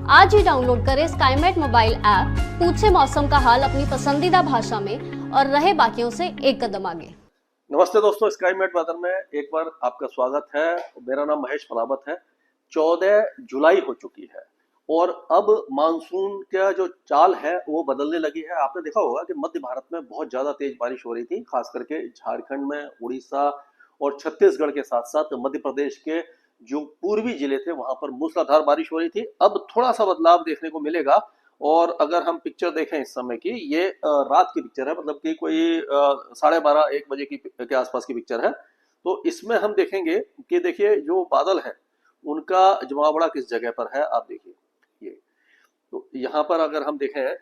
आज ही डाउनलोड करें Skymet mobile app, पूछे मौसम का हाल अपनी पसंदीदा भाषा में और रहे बाकियों से एक कदम आगे। नमस्ते दोस्तों, स्काईमेट वेदर में एक बार आपका स्वागत है। मेरा नाम महेश फलावत है। 14 जुलाई हो चुकी है और अब मानसून का जो चाल है वो बदलने लगी है। आपने देखा होगा कि मध्य भारत में बहुत ज्यादा तेज बारिश हो रही थी, खास करके झारखंड में, उड़ीसा और छत्तीसगढ़ के साथ साथ मध्य प्रदेश के जो पूर्वी जिले थे वहां पर मूसलाधार बारिश हो रही थी। अब थोड़ा सा बदलाव देखने को मिलेगा। और अगर हम पिक्चर देखें इस समय की, ये रात की पिक्चर है, मतलब कि कोई 12:30-1 बजे के आसपास की पिक्चर है। तो इसमें हम देखेंगे कि देखिए जो बादल है उनका जमावड़ा किस जगह पर है। आप देखिए ये, तो यहाँ पर अगर हम देखें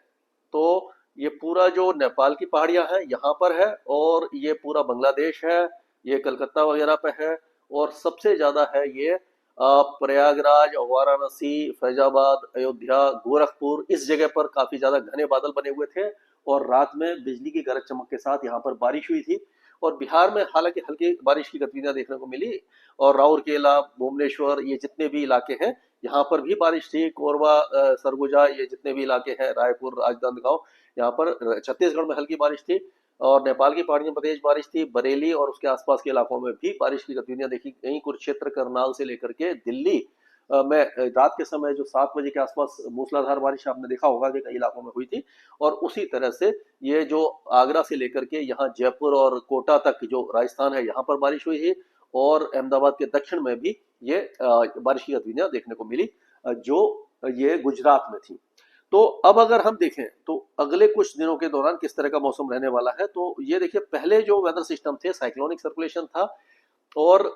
तो ये पूरा जो नेपाल की पहाड़ियां हैं यहाँ पर है, और ये पूरा बांग्लादेश है, ये कलकत्ता वगैरह पे है। और सबसे ज्यादा है ये प्रयागराज, वाराणसी, फैजाबाद, अयोध्या, गोरखपुर, इस जगह पर काफी ज्यादा घने बादल बने हुए थे। और रात में बिजली की गरज चमक के साथ यहाँ पर बारिश हुई थी। और बिहार में हालांकि हल्की बारिश की गतिविधियां देखने को मिली, और राउरकेला, भुवनेश्वर, ये जितने भी इलाके हैं यहाँ पर भी बारिश थी। कोरबा, सरगुजा, ये जितने भी इलाके हैं, रायपुर, राजनांदगांव, यहाँ पर छत्तीसगढ़ में हल्की बारिश थी। और नेपाल की पहाड़ियों में तेज बारिश थी। बरेली और उसके आसपास के इलाकों में भी बारिश की गतिविधियां देखी गई। कुरुक्षेत्र, करनाल से लेकर के दिल्ली में रात के समय जो 7 बजे के आसपास मूसलाधार बारिश आपने देखा होगा कि कई इलाकों में हुई थी। और उसी तरह से ये जो आगरा से लेकर के यहाँ जयपुर और कोटा तक जो राजस्थान है यहाँ पर बारिश हुई है। और अहमदाबाद के दक्षिण में भी ये बारिश की गतिविधियां देखने को मिली, जो ये गुजरात में थी। तो अब अगर हम देखें तो अगले कुछ दिनों के दौरान किस तरह का मौसम रहने वाला है, तो ये देखिए, पहले जो वेदर सिस्टम थे साइक्लोनिक सर्कुलेशन था, और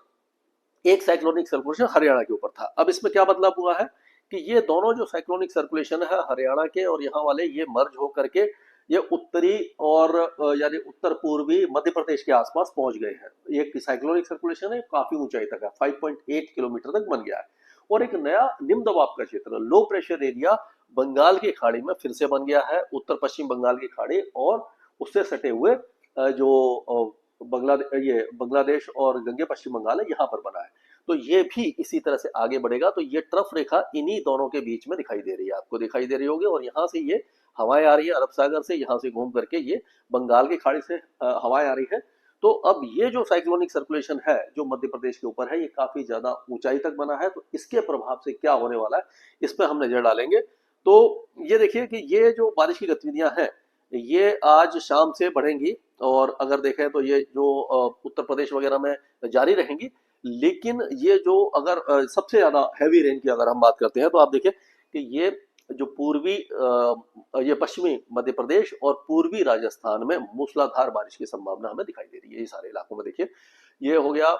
एक साइक्लोनिक सर्कुलेशन हरियाणा के ऊपर था। अब इसमें क्या बदलाव हुआ है कि ये दोनों जो साइक्लोनिक सर्कुलेशन है हरियाणा के और यहाँ वाले, ये मर्ज होकर के ये उत्तरी और यानी उत्तर पूर्वी मध्य प्रदेश के आसपास पहुंच गए हैं। ये साइक्लोनिक सर्कुलेशन है, काफी ऊंचाई तक है, 5.8 किलोमीटर तक बन गया है। और एक नया निम्न दबाव का क्षेत्र, लो प्रेशर एरिया, बंगाल की खाड़ी में फिर से बन गया है। उत्तर पश्चिम बंगाल की खाड़ी और उससे सटे हुए जो बांग्लादेश और गंगे पश्चिम बंगाल है यहाँ पर बना है। तो ये भी इसी तरह से आगे बढ़ेगा। तो ये ट्रफ रेखा इन्हीं दोनों के बीच में दिखाई दे रही है, आपको दिखाई दे रही होगी। और यहाँ से ये हवाएं आ रही है अरब सागर से, यहाँ से घूम करके ये बंगाल की खाड़ी से हवाएं आ रही है। तो अब ये जो साइक्लोनिक सर्कुलेशन है जो मध्य प्रदेश के ऊपर है, ये काफी ज्यादा ऊंचाई तक बना है। तो इसके प्रभाव से क्या होने वाला है, इस पर हम नजर डालेंगे। तो ये देखिए कि ये जो बारिश की गतिविधियां हैं ये आज शाम से बढ़ेंगी, और अगर देखें तो ये जो उत्तर प्रदेश वगैरह में जारी रहेंगी। लेकिन ये जो अगर सबसे ज्यादा हैवी रेन की अगर हम बात करते हैं, तो आप देखिए कि ये जो पूर्वी ये पश्चिमी मध्य प्रदेश और पूर्वी राजस्थान में मूसलाधार बारिश की संभावना हमें दिखाई दे रही है। ये सारे इलाकों में देखिए, ये हो गया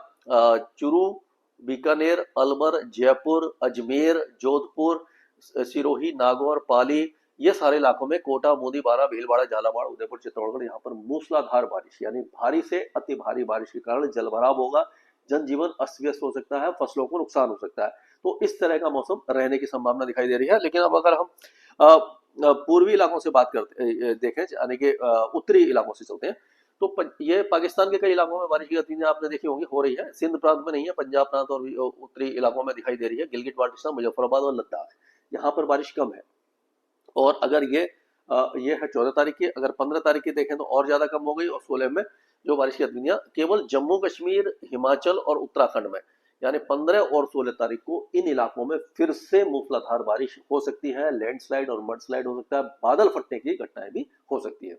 चूरू, बीकानेर, अलवर, जयपुर, अजमेर, जोधपुर, सिरोही, नागौर, पाली, ये सारे इलाकों में, कोटा, मोदी, बारा, भीलवाड़ा, झालावाड़, उदयपुर, चित्तौड़गढ़, यहाँ पर मूसलाधार बारिश यानी भारी से अति भारी बारिश के कारण जलभराव होगा, जनजीवन अस्त व्यस्त हो सकता है, फसलों को नुकसान हो सकता है। तो इस तरह का मौसम रहने की संभावना दिखाई दे रही है। लेकिन अब अगर हम पूर्वी इलाकों से बात करते देखें, यानी कि उत्तरी इलाकों से चलते हैं, तो ये पाकिस्तान के कई इलाकों में बारिश की गतिविधियां आपने देखी होंगी, हो रही है। सिंध प्रांत में नहीं है, पंजाब प्रांत और उत्तरी इलाकों में दिखाई दे रही है। गिलगिट बाल्टिस्तान, मुजफ्फराबाद और लद्दाख, यहाँ पर बारिश कम है। और अगर ये है 14 तारीख की, अगर 15 तारीख की देखें तो और ज्यादा कम हो गई। और 16 में जो बारिश की गतिविधियां केवल जम्मू कश्मीर, हिमाचल और उत्तराखंड में, यानी 15 और 16 तारीख को इन इलाकों में फिर से मूसलाधार बारिश हो सकती है। लैंडस्लाइड और मडस्लाइड हो सकता है, बादल फटने की घटनाएं भी हो सकती है।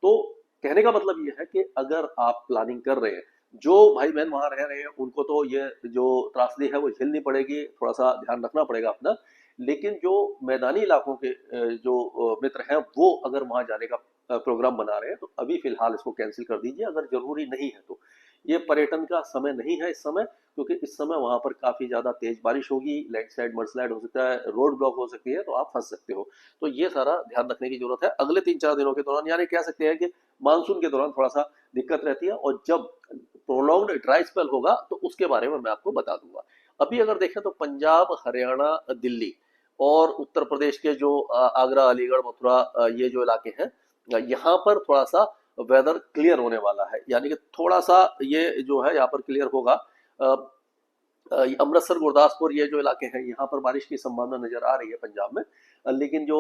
तो कहने का मतलब ये है कि अगर आप प्लानिंग कर रहे हैं, जो भाई बहन वहां रह रहे हैं उनको तो ये जो त्रासदी है वो झेलनी पड़ेगी, थोड़ा सा ध्यान रखना पड़ेगा अपना। लेकिन जो मैदानी इलाकों के जो मित्र हैं, वो अगर वहां जाने का प्रोग्राम बना रहे हैं तो अभी फिलहाल इसको कैंसिल कर दीजिए, अगर जरूरी नहीं है तो। ये पर्यटन का समय नहीं है इस समय, क्योंकि इस समय वहां पर काफी ज्यादा तेज बारिश होगी, लैंडस्लाइड, मडस्लाइड हो सकता है, रोड ब्लॉक हो सकती है, तो आप फंस सकते हो। तो ये सारा ध्यान रखने की जरूरत है अगले 3-4 दिनों के दौरान, यानी कह सकते हैं कि मानसून के दौरान थोड़ा सा दिक्कत रहती है। और जब प्रोलॉन्ग्ड ड्राई स्पेल होगा तो उसके बारे में मैं आपको बता दूंगा। अभी अगर देखें तो पंजाब, हरियाणा, दिल्ली और उत्तर प्रदेश के जो आगरा, अलीगढ़, मथुरा, ये जो इलाके हैं, यहाँ पर थोड़ा सा वेदर क्लियर होने वाला है, यानी कि थोड़ा सा ये जो है यहाँ पर क्लियर होगा। अमृतसर गुरदासपुर ये जो इलाके हैं यहाँ पर बारिश की संभावना नजर आ रही है पंजाब में। लेकिन जो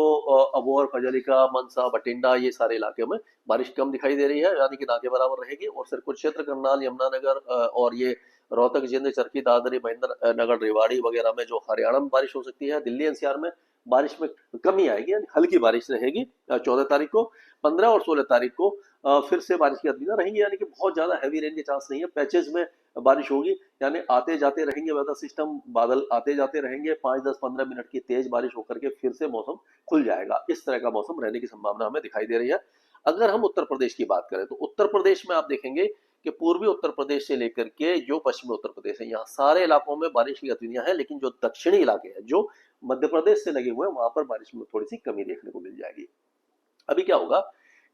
अबोहर, फजलिका, मनसा, बठिंडा ये सारे इलाके में बारिश कम दिखाई दे रही है, यानी कि ना के बराबर रहेगी। और सिर्फ कुछ क्षेत्र करनाल, यमुनानगर और ये रोहतक, जिंद, चरखी दादरी, महेंद्र नगर, रेवाड़ी वगैरह में जो हरियाणा में बारिश हो सकती है। दिल्ली एनसीआर में बारिश में कमी आएगी, यानी हल्की बारिश रहेगी 14 तारीख को। 15 और 16 तारीख को फिर से बारिश की गतिविधियां रहेंगी, यानी कि बहुत ज्यादा हैवी रेन के चांस नहीं है। पैचेज में बारिश होगी, यानी आते जाते रहेंगे वेदर सिस्टम, बादल आते जाते रहेंगे। 5, 10, 15 मिनट की तेज बारिश होकर के फिर से मौसम खुल जाएगा। इस तरह का मौसम रहने की संभावना हमें दिखाई दे रही है। अगर हम उत्तर प्रदेश की बात करें तो उत्तर प्रदेश में आप देखेंगे कि पूर्वी उत्तर प्रदेश से लेकर के जो पश्चिमी उत्तर प्रदेश है, यहाँ सारे इलाकों में बारिश की गतिविधियां हैं। लेकिन जो दक्षिणी इलाके हैं, जो मध्य प्रदेश से लगे हुए हैं, वहां पर बारिश में थोड़ी सी कमी देखने को मिल जाएगी। अभी क्या होगा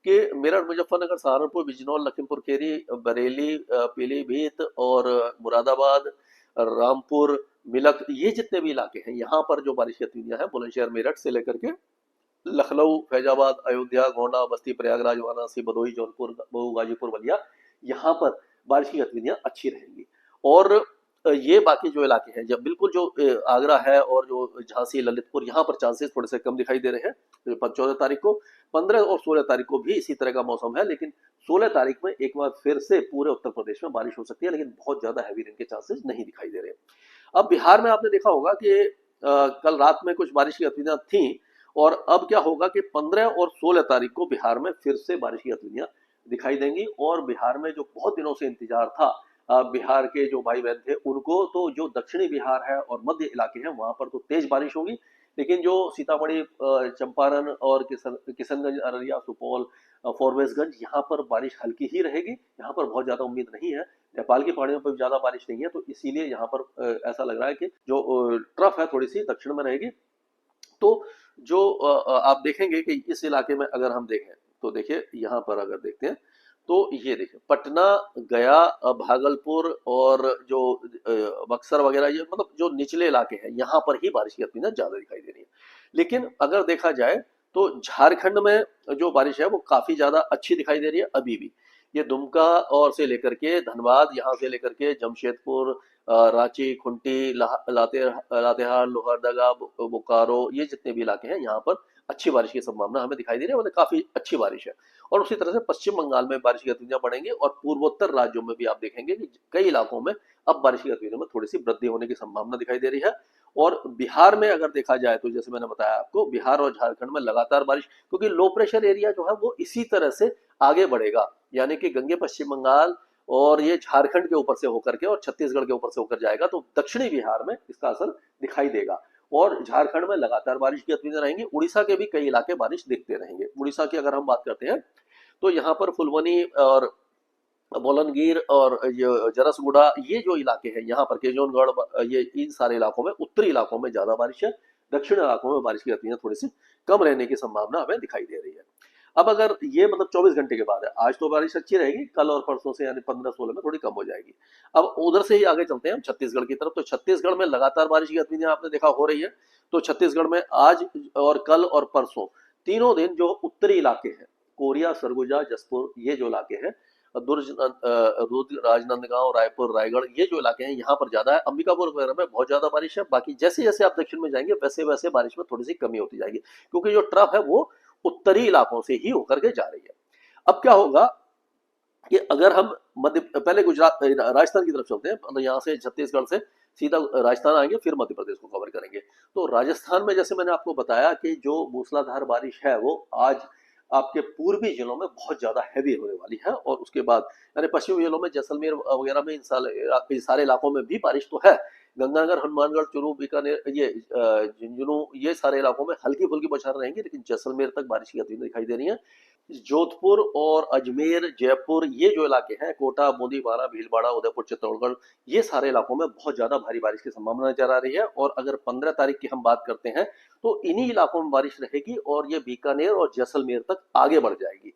कि मेरठ, मुजफ्फरनगर, सहारनपुर, बिजनौर, लखीमपुर खीरी, बरेली, पीलीभीत और मुरादाबाद, रामपुर, मिलक, ये जितने भी इलाके हैं, यहाँ पर जो बारिश की गतिविधियां हैं बुलंदशहर, मेरठ से लेकर के लखनऊ, फैजाबाद, अयोध्या, गोंडा, बस्ती, प्रयागराज, वाराणसी, भदोही, जौनपुर, मऊ, गाजीपुर, बलिया, यहाँ पर बारिश की गतिविधियां अच्छी रहेंगी। और ये बाकी जो इलाके हैं, जब बिल्कुल जो आगरा है और जो झांसी, ललितपुर, यहाँ पर चांसेस थोड़े से कम दिखाई दे रहे हैं 14 तारीख को। 15 और 16 तारीख को भी इसी तरह का मौसम है, लेकिन 16 तारीख में एक बार फिर से पूरे उत्तर प्रदेश में बारिश हो सकती है, लेकिन बहुत ज्यादा हैवी रेन के चांसेस नहीं दिखाई दे रहे। अब बिहार में आपने देखा होगा कि कल रात में कुछ बारिश की गतिविधियां थी, और अब क्या होगा कि 15 और 16 तारीख को बिहार में फिर से बारिश की गतिविधियां दिखाई देंगी। और बिहार में जो बहुत दिनों से इंतजार था, बिहार के जो भाई बहन थे उनको, तो जो दक्षिणी बिहार है और मध्य इलाके हैं वहां पर तो तेज बारिश होगी। लेकिन जो सीतामढ़ी, चंपारण और किशनगंज, अररिया, सुपौल, फॉरबिसगंज, यहाँ पर बारिश हल्की ही रहेगी। यहाँ पर बहुत ज्यादा उम्मीद नहीं है। नेपाल की पहाड़ियों पर ज्यादा बारिश नहीं है, तो इसीलिए यहाँ पर ऐसा लग रहा है कि जो ट्रफ है थोड़ी सी दक्षिण में रहेगी। तो जो आप देखेंगे कि इस इलाके में अगर हम देखें तो देखिए, यहाँ पर अगर देखते हैं तो ये देखिए पटना, गया, भागलपुर और जो बक्सर वगैरह, ये मतलब जो निचले इलाके हैं, यहाँ पर ही बारिश की गतिविधियां ज्यादा दिखाई दे रही है। लेकिन अगर देखा जाए तो झारखंड में जो बारिश है वो काफी ज्यादा अच्छी दिखाई दे रही है अभी भी। ये दुमका और से लेकर के धनबाद, यहाँ से लेकर के जमशेदपुर, रांची, खुंटी, लातेहार, लोहरदगा, बोकारो, ये जितने भी इलाके हैं यहाँ पर अच्छी बारिश की संभावना हमें दिखाई दे रही है, मतलब काफी अच्छी बारिश है। और उसी तरह से पश्चिम बंगाल में बारिश की गतिविधियां बढ़ेंगी, और पूर्वोत्तर राज्यों में भी आप देखेंगे कि कई इलाकों में अब बारिश की गतिविधियों में थोड़ी सी वृद्धि होने की संभावना दिखाई दे रही है। और बिहार में अगर देखा जाए तो जैसे मैंने बताया आपको, बिहार और झारखंड में लगातार बारिश, क्योंकि लो प्रेशर एरिया जो है वो इसी तरह से आगे बढ़ेगा, यानी कि गंगे पश्चिम बंगाल और ये झारखंड के ऊपर से होकर के और छत्तीसगढ़ के ऊपर से होकर जाएगा, तो दक्षिणी बिहार में इसका असर दिखाई देगा। और झारखंड में लगातार बारिश की गतिविधियां रहेंगी। उड़ीसा के भी कई इलाके बारिश दिखते रहेंगे। उड़ीसा की अगर हम बात करते हैं तो यहाँ पर फुलवनी और बोलनगीर और ये जरसगुड़ा, ये जो इलाके हैं यहाँ पर केजोनगढ़, ये इन सारे इलाकों में, उत्तरी इलाकों में ज्यादा बारिश है। दक्षिण इलाकों में बारिश की गतिविधियां थोड़ी सी कम रहने की संभावना हमें दिखाई दे रही है। अब अगर ये मतलब 24 घंटे के बाद है, आज तो बारिश अच्छी रहेगी, कल और परसों से यानी 15-16 में थोड़ी कम हो जाएगी। अब उधर से ही आगे चलते हैं हम छत्तीसगढ़ की तरफ। तो छत्तीसगढ़ में लगातार बारिश की गतिविधियां आपने देखा हो रही है। तो छत्तीसगढ़ में आज और कल और परसों तीनों दिन जो उत्तरी इलाके हैं, कोरिया, सरगुजा, जसपुर, ये जो इलाके हैं, रुद्र, राजनांदगांव, रायपुर, रायगढ़, ये जो इलाके हैं यहाँ पर ज्यादा है। अंबिकापुर वगैरह में बहुत ज्यादा बारिश है। बाकी जैसे जैसे आप दक्षिण में जाएंगे वैसे वैसे बारिश में थोड़ी सी कमी होती जाएगी, क्योंकि जो ट्रफ है वो उत्तरी इलाकों से ही होकर के जा रही है। अब क्या होगा कि अगर हम पहले गुजरात, राजस्थान की तरफ चलते हैं, मतलब यहाँ से छत्तीसगढ़ से सीधा राजस्थान आएंगे, फिर मध्य प्रदेश को कवर करेंगे। तो राजस्थान में जैसे मैंने आपको बताया कि जो मूसलाधार बारिश है वो आज आपके पूर्वी जिलों में बहुत ज्यादा हैवी होने वाली है। और उसके बाद यानी पश्चिमी जिलों में, जैसलमेर वगैरह में, इन सारे इलाकों में भी बारिश तो है। गंगानगर, हनुमानगढ़, चूरू, बीकानेर, ये झुंझुनू, ये सारे इलाकों में हल्की फुल्की बौछारें रहेंगी, लेकिन जैसलमेर तक बारिश की गतिविधियां दिखाई दे रही है। जोधपुर और अजमेर, जयपुर, ये जो इलाके हैं, कोटा, बूंदी, बारा, भीलवाड़ा, उदयपुर, चित्तौड़गढ़, ये सारे इलाकों में बहुत ज्यादा भारी बारिश की संभावना नजर आ रही है। और अगर 15 तारीख की हम बात करते हैं तो इन्हीं इलाकों में बारिश रहेगी और ये बीकानेर और जैसलमेर तक आगे बढ़ जाएगी।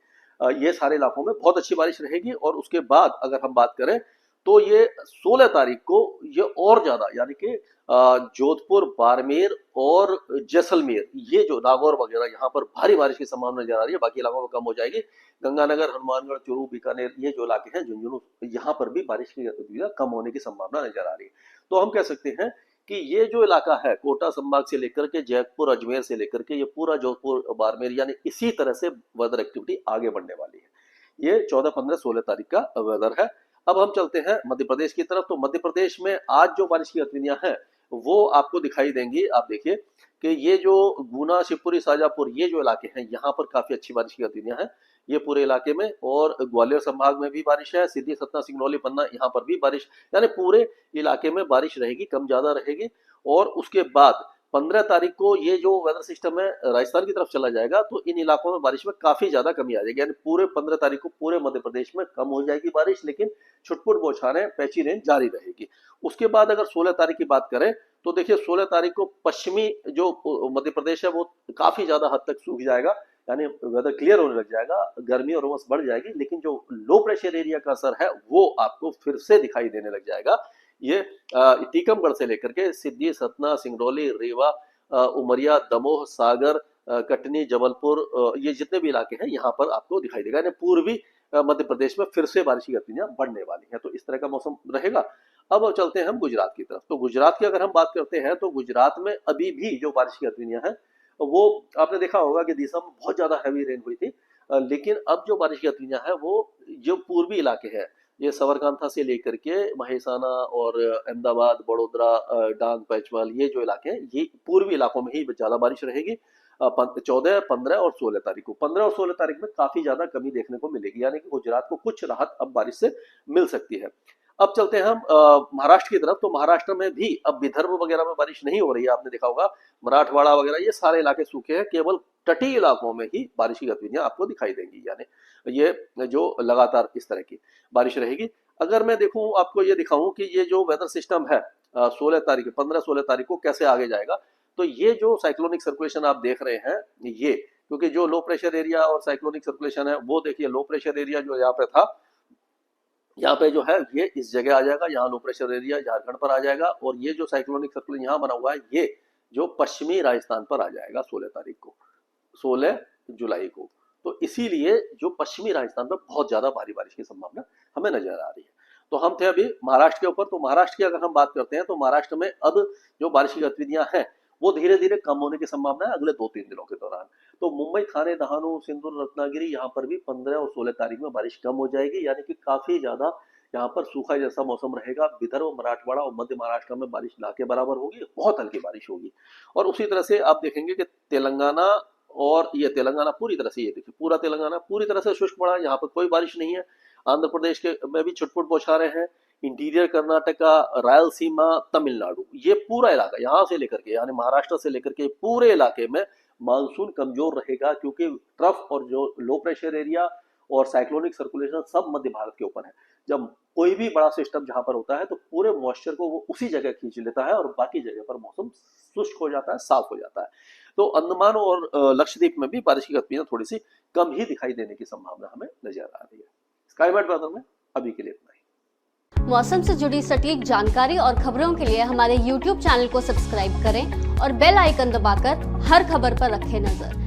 ये सारे इलाकों में बहुत अच्छी बारिश रहेगी। और उसके बाद अगर हम बात करें तो ये 16 तारीख को ये और ज्यादा, यानी कि जोधपुर, बाड़मेर और जैसलमेर, ये जो नागौर वगैरह, यहाँ पर भारी बारिश की संभावना नजर आ रही है। बाकी इलाकों में कम हो जाएगी। गंगानगर, हनुमानगढ़, चूरू, बीकानेर, ये जो इलाके हैं, झुंझुनू, यहाँ पर भी बारिश की गतिविधियां कम होने की संभावना नजर आ रही है। तो हम कह सकते हैं कि ये जो इलाका है कोटा संभाग से लेकर के जयपुर अजमेर से लेकर के ये पूरा जोधपुर बाड़मेर यानी इसी तरह से वेदर एक्टिविटी आगे बढ़ने वाली है। ये 14, 15, 16 तारीख का वेदर है। अब हम चलते हैं मध्य प्रदेश की तरफ। तो मध्य प्रदेश में आज जो बारिश की गतिविधियां हैं वो आपको दिखाई देंगी। आप देखिए कि ये जो गुना, शिवपुरी, शाजापुर ये जो इलाके हैं यहाँ पर काफी अच्छी बारिश की गतिविधियां हैं ये पूरे इलाके में। और ग्वालियर संभाग में भी बारिश है, सीधी, सतना, सिंगरौली, पन्ना यहाँ पर भी बारिश, यानी पूरे इलाके में बारिश रहेगी, कम ज्यादा रहेगी। और उसके बाद 15 तारीख को ये जो वेदर सिस्टम है राजस्थान की तरफ चला जाएगा तो इन इलाकों में बारिश में काफी ज्यादा कमी आ जाएगी, यानी पूरे 15 तारीख को पूरे मध्य प्रदेश में कम हो जाएगी बारिश, लेकिन छुटपुट बौछारें, पैची रेंज जारी रहेगी। उसके बाद अगर 16 तारीख की बात करें तो देखिए 16 तारीख को पश्चिमी जो मध्य प्रदेश है वो काफी ज्यादा हद तक सूख जाएगा, यानी वेदर क्लियर होने लग जाएगा, गर्मी और उमस बढ़ जाएगी, लेकिन जो लो प्रेशर एरिया का असर है वो आपको फिर से दिखाई देने लग जाएगा। ये टीकमगढ़ से लेकर के सिद्धि, सतना, सिंगरौली, रीवा, उमरिया, दमोह, सागर, कटनी, जबलपुर ये जितने भी इलाके हैं यहाँ पर आपको दिखाई देगा, यानी पूर्वी मध्य प्रदेश में फिर से बारिश की गतिविधियां बढ़ने वाली हैं। तो इस तरह का मौसम रहेगा। अब चलते हैं हम गुजरात की तरफ। तो गुजरात की अगर हम बात करते हैं तो गुजरात में अभी भी जो बारिश की गतिविधियां हैं वो आपने देखा होगा कि दिसंबर में बहुत ज्यादा हैवी रेन हुई थी, लेकिन अब जो बारिश की गतिविधियां हैं वो जो पूर्वी इलाके हैं, ये सबरकांठा से लेकर के महेसाना और अहमदाबाद, बड़ोदरा, डांग, पैचवाल ये जो इलाके हैं ये पूर्वी इलाकों में ही ज्यादा बारिश रहेगी। 14, 15 और 16 तारीख को, 15 और 16 तारीख में काफी ज्यादा कमी देखने को मिलेगी, यानी कि गुजरात को कुछ राहत अब बारिश से मिल सकती है। अब चलते हैं हम महाराष्ट्र की तरफ। तो महाराष्ट्र में भी अब विदर्भ वगैरह में बारिश नहीं हो रही है, आपने देखा होगा मराठवाड़ा वगैरह ये सारे इलाके सूखे हैं, केवल तटीय इलाकों में ही बारिश की गतिविधियां आपको दिखाई देंगी, यानी ये जो लगातार इस तरह की बारिश रहेगी। अगर मैं देखूं आपको ये दिखाऊं कि ये जो वेदर सिस्टम है 16 तारीख, 15, 16 तारीख को कैसे आगे जाएगा, तो ये जो साइक्लोनिक सर्कुलेशन आप देख रहे हैं ये, क्योंकि जो लो प्रेशर एरिया और साइक्लोनिक सर्कुलेशन है वो देखिए, लो प्रेशर एरिया जो यहाँ पे था, यहाँ पे जो है ये इस जगह आ जाएगा, यहाँ लो प्रेशर एरिया झारखंड पर आ जाएगा, और ये जो साइक्लोनिक सर्कुलेशन यहाँ बना हुआ है ये जो पश्चिमी राजस्थान पर आ जाएगा 16 तारीख को, 16 जुलाई को। तो इसीलिए जो पश्चिमी राजस्थान पर बहुत ज्यादा भारी बारिश की संभावना हमें नजर आ रही है। तो हम थे अभी महाराष्ट्र के ऊपर। तो महाराष्ट्र की अगर हम बात करते हैं तो महाराष्ट्र में अब जो बारिश की गतिविधियां हैं वो धीरे धीरे कम होने की संभावना है अगले 2-3 दिनों के दौरान। तो मुंबई, थाने, दहानू, सिंदूर, रत्नागिरी यहाँ पर भी 15 और 16 तारीख में बारिश कम हो जाएगी, यानी कि काफी ज्यादा यहाँ पर सूखा जैसा मौसम रहेगा। विदर्भ, मराठवाड़ा और मध्य महाराष्ट्र में बारिश ना के बराबर होगी, बहुत हल्की बारिश होगी। और उसी तरह से आप देखेंगे कि तेलंगाना, और ये तेलंगाना पूरी तरह से, ये देखिए पूरा तेलंगाना पूरी तरह से शुष्क पड़ा है, यहाँ पर कोई बारिश नहीं है। आंध्र प्रदेश के में भी छुटपुट बौछारें हैं। इंटीरियर कर्नाटका, रायलसीमा, तमिलनाडु ये पूरा इलाका यहाँ से लेकर के, यानी महाराष्ट्र से लेकर के पूरे इलाके में मानसून कमजोर रहेगा, क्योंकि ट्रफ और जो लो प्रेशर एरिया और साइक्लोनिक सर्कुलेशन सब मध्य भारत के ऊपर है। जब कोई भी बड़ा सिस्टम जहां पर होता है तो पूरे मॉइस्चर को वो उसी जगह खींच लेता है और बाकी जगह पर मौसम शुष्क हो जाता है, साफ हो जाता है। तो अंडमान और लक्षद्वीप में भी बारिश की गतिविधियां थोड़ी सी कम ही दिखाई देने की संभावना हमें नजर आ रही है। स्काईमेट वेदर में अभी के लिए इतना ही। मौसम से जुड़ी सटीक जानकारी और खबरों के लिए हमारे YouTube चैनल को सब्सक्राइब करें और बेल आइकन दबाकर हर खबर पर रखें नजर।